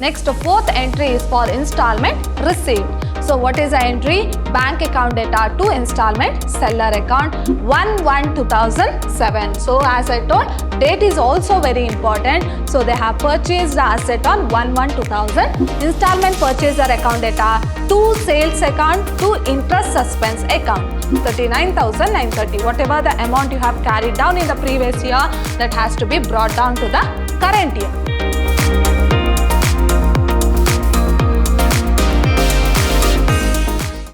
Next, fourth entry is for installment received. So what is the entry? Bank account data to installment seller account 1/1/2007. So as I told, date is also very important. So they have purchased the asset on 1/1/2000. Installment purchaser account data to sales account to interest suspense account 39,930. Whatever the amount you have carried down in the previous year, that has to be brought down to the current year.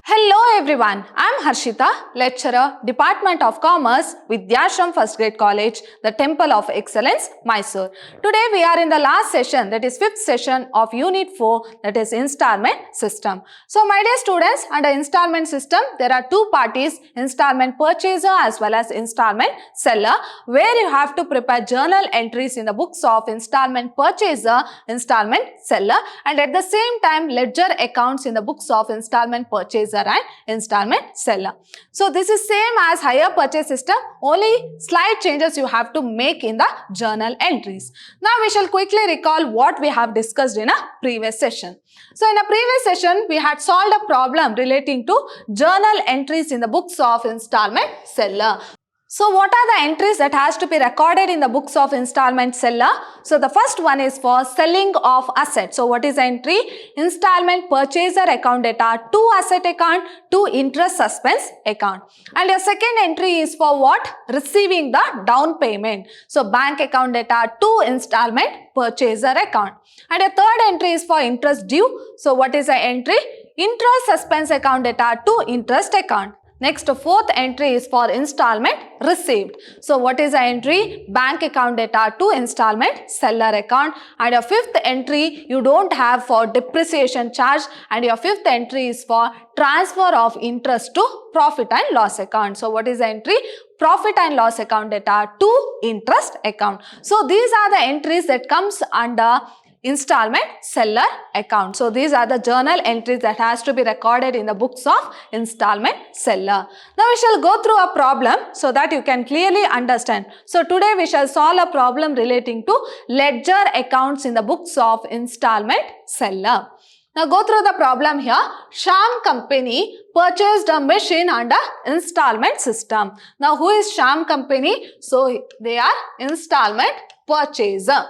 Hello everyone, I am Harshita, lecturer, Department of Commerce, Vidyashram First Grade College, the Temple of Excellence, Mysore. Today we are in the last session, that is fifth session of Unit 4, that is installment system. So my dear students, under installment system, there are two parties, installment purchaser as well as installment seller, where you have to prepare journal entries in the books of installment purchaser, installment seller, and at the same time ledger accounts in the books of installment purchaser and installment seller. So this is same as hire purchase system, only slight changes you have to make in the journal entries. Now we shall quickly recall what we have discussed in a previous session. So in a previous session, we had solved a problem relating to journal entries in the books of installment seller. So what are the entries that has to be recorded in the books of installment seller? So the first one is for selling of assets. So what is the entry? Installment purchaser account data to asset account to interest suspense account. And your second entry is for what? Receiving the down payment. So bank account data to installment purchaser account. And your third entry is for interest due. So what is the entry? Interest suspense account data to interest account. Next, fourth entry is for installment received. So what is the entry? Bank account data to installment seller account. And your fifth entry you don't have for depreciation charge, and your fifth entry is for transfer of interest to profit and loss account. So what is the entry? Profit and loss account data to interest account. So these are the entries that comes under installment seller account. So these are the journal entries that has to be recorded in the books of installment seller. Now we shall go through a problem so that you can clearly understand. So today we shall solve a problem relating to ledger accounts in the books of installment seller. Now go through the problem here. Shyam Company purchased a machine under installment system. Now who is Shyam Company? So they are installment purchaser.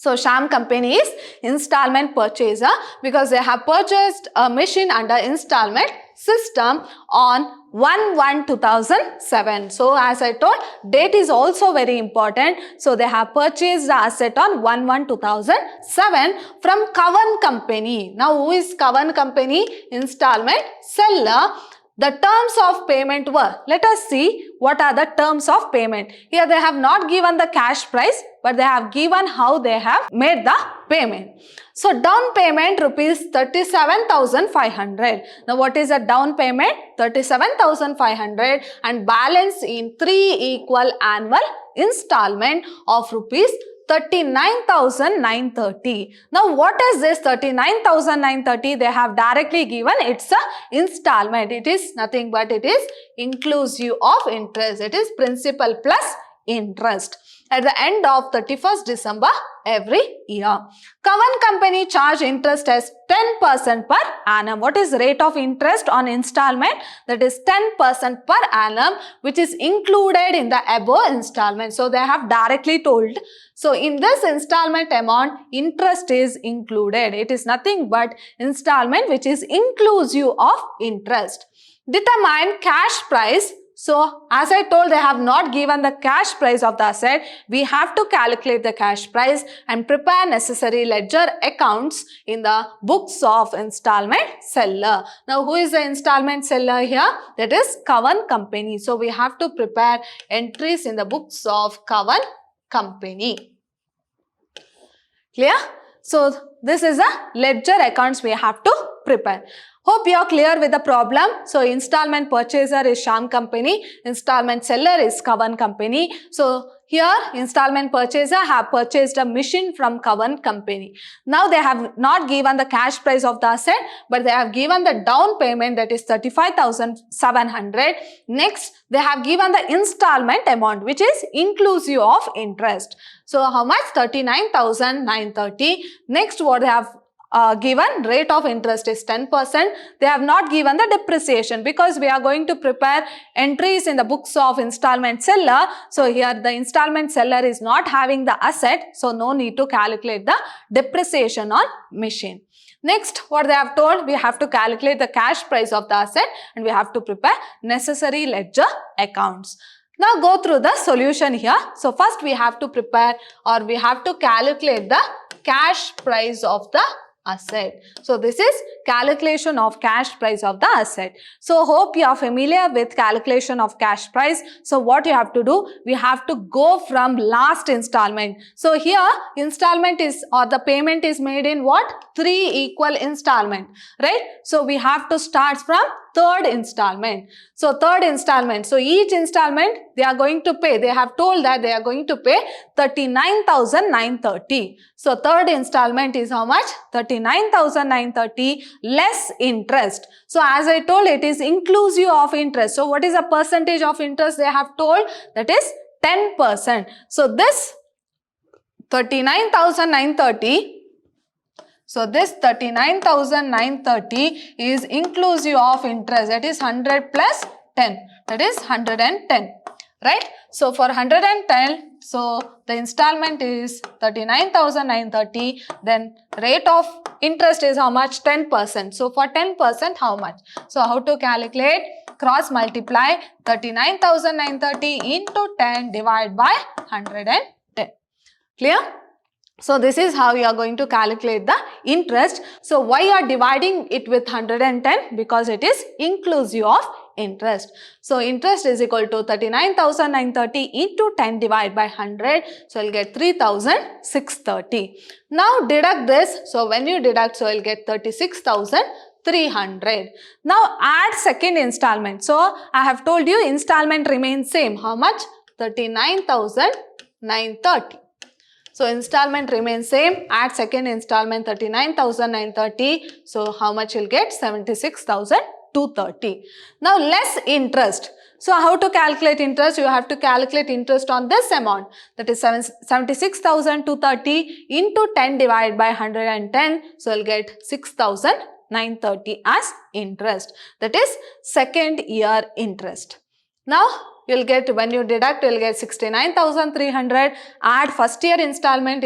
So Shyam Company is installment purchaser because they have purchased a machine under installment system on 1/1/2007. So as I told, date is also very important. So they have purchased the asset on 1/1/2007 from Kavan Company. Now who is Kavan Company? Installment seller. The terms of payment were, let us see what are the terms of payment. Here they have not given the cash price, but they have given how they have made the payment. So down payment rupees 37,500. Now what is the down payment? 37,500 and balance in 3 equal annual installment of rupees 39,930. Now what is this 39,930? They have directly given it's a installment. It is nothing but it is inclusive of interest. It is principal plus interest at the end of 31st December every year. Kavan Company charge interest as 10% per annum. What is rate of interest on installment? That is 10% per annum, which is included in the above installment. So they have directly told. So in this installment amount, interest is included. It is nothing but installment which is inclusive of interest. Determine cash price. So as I told, they have not given the cash price of the asset. We have to calculate the cash price and prepare necessary ledger accounts in the books of installment seller. Now who is the installment seller here? That is Kavan Company. So we have to prepare entries in the books of Kavan Company. Clear? So this is a ledger accounts we have to prepare. Hope you are clear with the problem. So installment purchaser is Shyam Company, installment seller is Kavan Company. So here installment purchaser have purchased a machine from Cowan company. Now they have not given the cash price of the asset, but they have given the down payment, that is 35,700. Next, they have given the installment amount, which is inclusive of interest. So how much? 39,930. Next, what they have given rate of interest is 10%. They have not given the depreciation because we are going to prepare entries in the books of installment seller. So here the installment seller is not having the asset, so no need to calculate the depreciation on machine. Next, what they have told, we have to calculate the cash price of the asset and we have to prepare necessary ledger accounts. Now go through the solution here. So first we have to prepare, or we have to calculate the cash price of the asset. So this is calculation of cash price of the asset. So hope you are familiar with calculation of cash price. So what you have to do, we have to go from last installment. So here installment is, or the payment is made in what? 3 equal installment, right? So we have to start from third installment. So third installment. So each installment they are going to pay. They have told that they are going to pay 39,930. So third installment is how much? 39,930 less interest. So as I told, it is inclusive of interest. So what is the percentage of interest they have told? That is 10%. So this 39,930. So this 39,930 is inclusive of interest, that is 100 plus 10, that is 110, right? So for 110, so the installment is 39,930, then rate of interest is how much? 10%. So for 10%, how much? So how to calculate? Cross multiply 39,930 into 10 divided by 110. Clear? So this is how you are going to calculate the interest. So why you are dividing it with 110? Because it is inclusive of interest. So interest is equal to 39,930 into 10 divided by 100. So you'll get 3,630. Now deduct this. So when you deduct, so you'll get 36,300. Now add second installment. So I have told you installment remains same. How much? 39,930. So installment remains same. Add second installment 39,930. So how much you'll get? 76,230. Now less interest. So how to calculate interest? You have to calculate interest on this amount. That is 76,230 into 10 divided by 110. So you'll get 6,930 as interest. That is second year interest. Now you'll get, when you deduct, you'll get 69,300. Add first year installment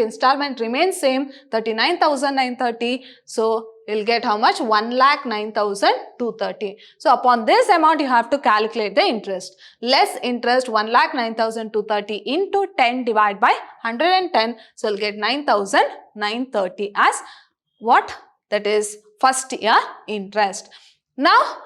remains same, 39,930. So you'll get how much? 1,09,230. So upon this amount, you have to calculate the interest. Less interest, 1,09,230 into 10 divided by 110. So you'll get 9,930 as what? That is first year interest. Now,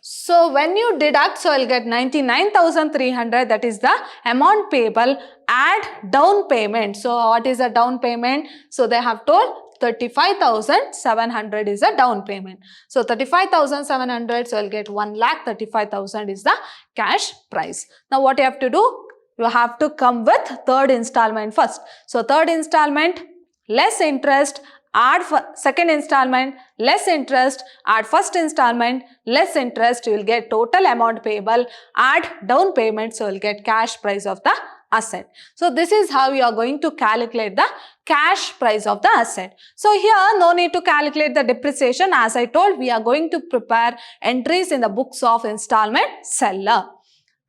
so when you deduct, so you'll get 99,300, that is the amount payable. Add down payment. So what is a down payment? So they have told 35,700 is a down payment. So 35,700, so you'll get 1,35,000 is the cash price. Now what you have to do? You have to come with third installment first. So third installment, less interest. Add second installment, less interest. Add first installment, less interest. You will get total amount payable. Add down payment, so you will get cash price of the asset. So this is how you are going to calculate the cash price of the asset. So here no need to calculate the depreciation. As I told, we are going to prepare entries in the books of installment seller.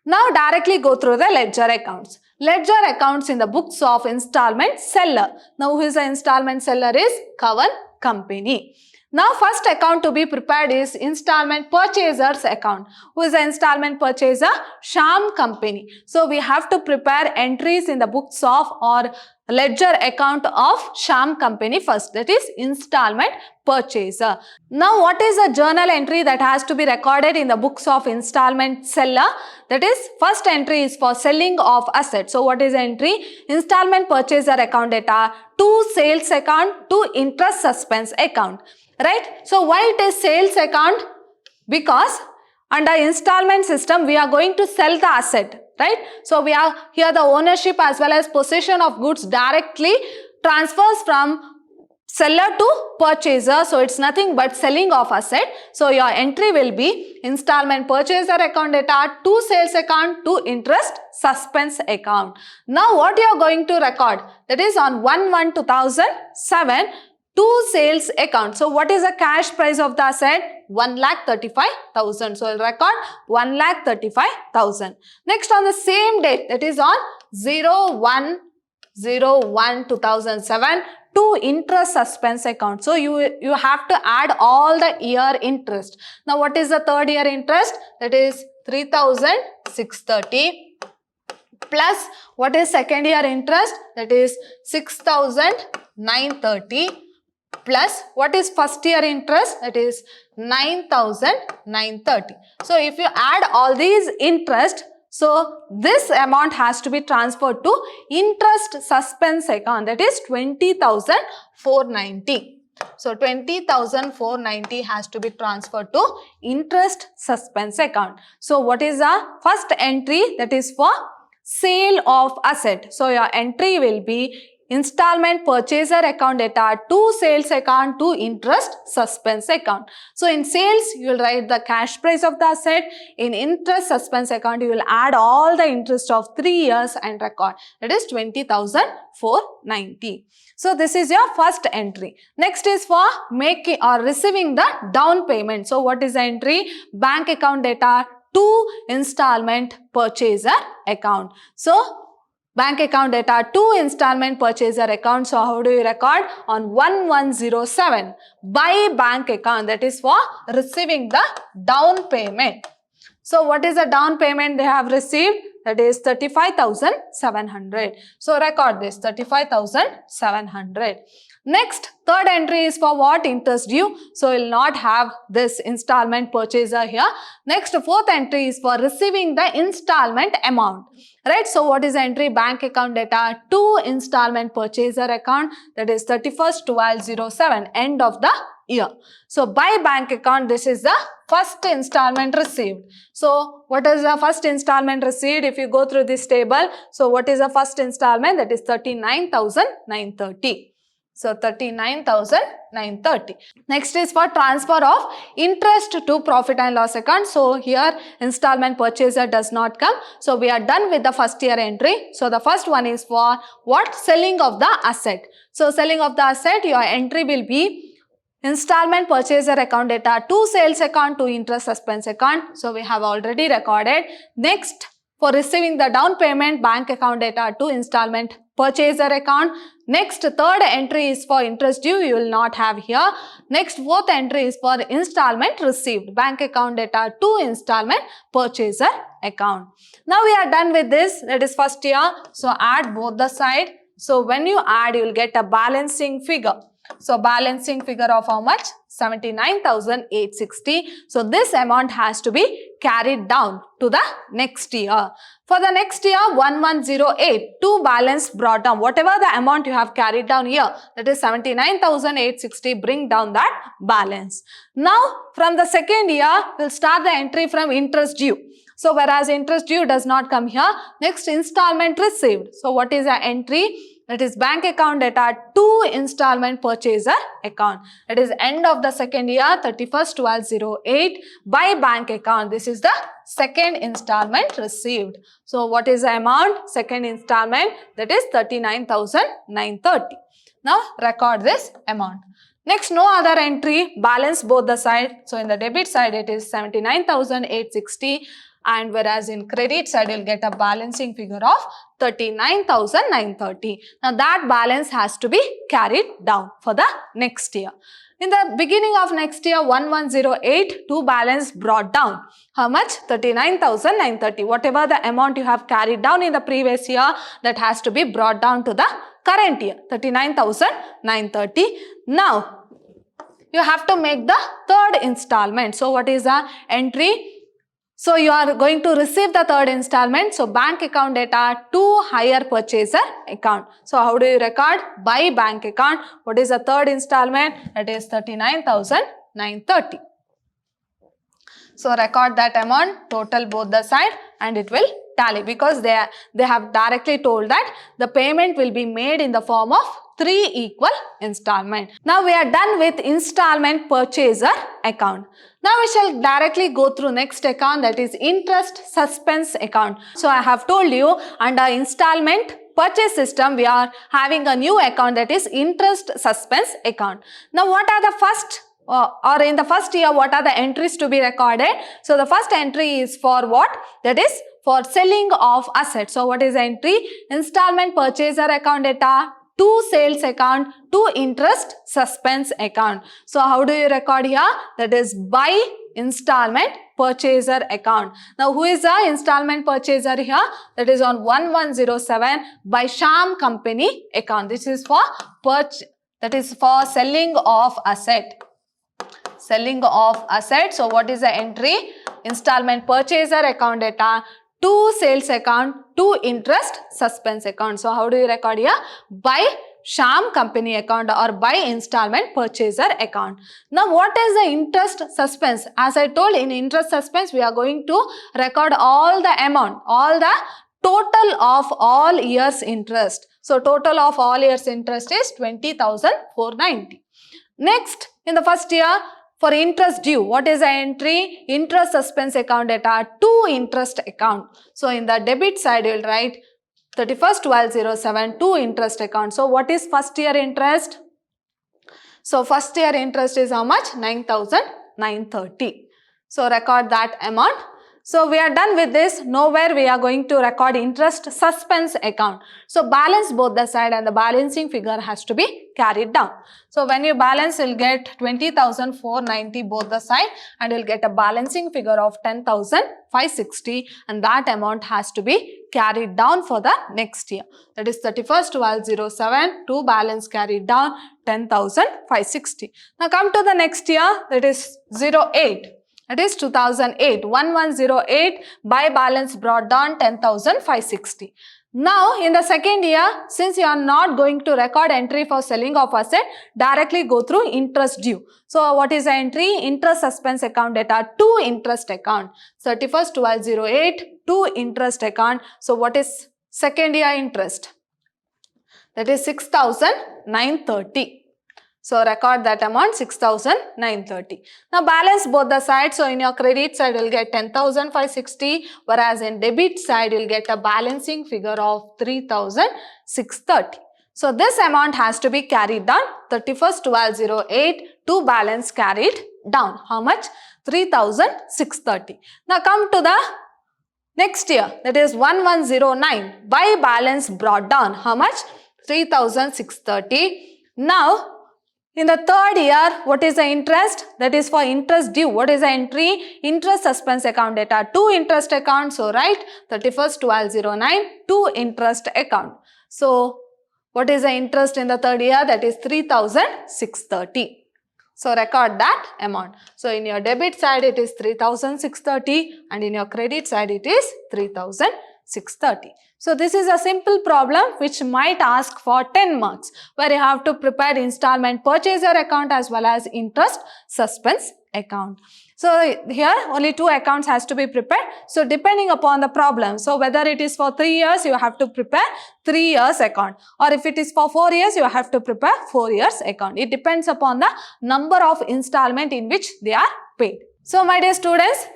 Now directly go through the ledger accounts. Ledger accounts in the books of installment seller. Now who is the installment seller? Is Cowan company. Now first account to be prepared is installment purchaser's account. Who is the installment purchaser? Shyam company. So we have to prepare entries in the books of or ledger account of Shyam company first. That is installment purchaser. Now what is the journal entry that has to be recorded in the books of installment seller? That is first entry is for selling of assets. So what is the entry? Installment purchaser account data to sales account to interest suspense account. Right? So why it is sales account? Because under installment system we are going to sell the asset. right? So we have here the ownership as well as possession of goods directly transfers from seller to purchaser, so it's nothing but selling of asset. So your entry will be installment purchaser account data to sales account to interest suspense account. Now what you are going to record, that is on 1/1/2007 to sales account. So what is the cash price of the asset? 1,35,000. So I'll record 1,35,000. Next on the same date, that is on 01/01/2007 to interest suspense account. So you have to add all the year interest. Now what is the third year interest? That is 3,630 plus what is second year interest? That is 6,930 plus what is first year interest? That is 9,930. So if you add all these interest, so this amount has to be transferred to interest suspense account, that is 20,490. So 20,490 has to be transferred to interest suspense account. So what is the first entry? That is for sale of asset. So your entry will be installment purchaser account data to sales account to interest suspense account. So in sales, you will write the cash price of the asset. In interest suspense account, you will add all the interest of 3 years and record. That is 20,490. So this is your first entry. Next is for making or receiving the down payment. So what is the entry? Bank account data to installment purchaser account. So bank account data to installment purchaser account. So how do you record? On 1/1/07 by bank account, that is for receiving the down payment. So what is the down payment they have received? That is 35,700. So record this 35,700. Next, third entry is for what? Interest due. So we will not have this installment purchaser here. Next, fourth entry is for receiving the installment amount. Right? So what is the entry? Bank account data to installment purchaser account. That is 31/12/07, end of the year. So by bank account, this is the first installment received. So what is the first installment received? If you go through this table, so what is the first installment? That is 39,930. So 39,930. Next is for transfer of interest to profit and loss account. So here installment purchaser does not come. So we are done with the first year entry. So the first one is for what? Selling of the asset. So selling of the asset, your entry will be installment purchaser account data to sales account to interest suspense account. So we have already recorded. Next, for receiving the down payment, bank account data to installment purchaser account. Next, third entry is for interest due. You will not have here. Next, fourth entry is for installment received. Bank account data to installment purchaser account. Now we are done with this. That is first year. So add both the side. So when you add, you will get a balancing figure. So balancing figure of how much? 79,860. So this amount has to be carried down to the next year. For the next year, 1108, to balance brought down. Whatever the amount you have carried down here, that is 79,860, bring down that balance. Now, from the second year, we'll start the entry from interest due. So whereas interest due does not come here, next installment received. So what is the entry? That is bank account data to installment purchaser account. That is end of the second year, 31/12/08 by bank account. This is the second installment received. So what is the amount? Second installment, that is 39,930. Now record this amount. Next, no other entry, balance both the side. So in the debit side, it is 79,860. And whereas in credit side, you'll get a balancing figure of 39,930. Now that balance has to be carried down for the next year. In the beginning of next year, 1108, to balance brought down. How much? 39,930. Whatever the amount you have carried down in the previous year, that has to be brought down to the current year, 39,930. Now, you have to make the third installment. So what is the entry? So you are going to receive the third installment. So bank account data to hire purchaser account. So how do you record? By bank account. What is the third installment? That is 39,930. So record that amount, total both the side, and it will tally, because they have directly told that the payment will be made in the form of 3 equal installment. Now we are done with installment purchaser account. Now we shall directly go through next account, that is interest suspense account. So I have told you, under installment purchase system we are having a new account, that is interest suspense account. Now what are the first or in the first year, what are the entries to be recorded? So the first entry is for what? That is for selling of assets. So what is the entry? Installment purchaser account data, to sales account, to interest suspense account. So how do you record here? That is by installment purchaser account. Now who is the installment purchaser here? That is on 1107 by Shyam company account. This is for selling of asset. Selling of assets. So what is the entry? Installment purchaser account data, to sales account, to interest suspense account. So how do you record here? By Shyam company account or by installment purchaser account. Now what is the interest suspense? As I told, in interest suspense we are going to record all the amount, all the total of all years interest. So total of all years interest is 20,490. Next, in the first year, for interest due, what is the entry? Interest suspense account data, to interest account. So in the debit side, you will write 31st/12/07 to interest account. So what is first year interest? So first year interest is how much? 9,930. So record that amount. So we are done with this. Nowhere we are going to record interest suspense account. So balance both the side and the balancing figure has to be carried down. So when you balance, you'll get 20,490 both the side and you'll get a balancing figure of 10,560, and that amount has to be carried down for the next year. That is 31st/12/07 to balance carried down 10,560. Now come to the next year, that is 08. It is 2008, 1108 by balance brought down 10,560. Now in the second year, since you are not going to record entry for selling of asset, directly go through interest due. So what is the entry? Interest suspense account data, to interest account. 31st/12/08 to interest account. So what is second year interest? That is 6,930. So record that amount, 6,930. Now balance both the sides. So in your credit side, you will get 10,560, whereas in debit side, you will get a balancing figure of 3,630. So this amount has to be carried down. 31st/12/08 to balance carried down. How much? 3,630. Now come to the next year, that is 1109 by balance brought down. How much? 3,630. Now in the third year, what is the interest? That is for interest due. What is the entry? Interest suspense account data, to interest account. So write 31st/12/09 to interest account. So what is the interest in the third year? That is 3,630. So record that amount. So in your debit side, it is 3,630 and in your credit side, it is 3,630. So this is a simple problem which might ask for 10 marks, where you have to prepare installment purchaser account as well as interest suspense account. So here only 2 accounts has to be prepared. So depending upon the problem, so whether it is for 3 years, you have to prepare 3 years account, or if it is for 4 years, you have to prepare 4 years account. It depends upon the number of installment in which they are paid. So my dear students,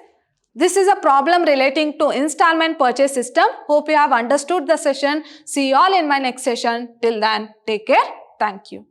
this is a problem relating to installment purchase system. Hope you have understood the session. See you all in my next session. Till then, take care. Thank you.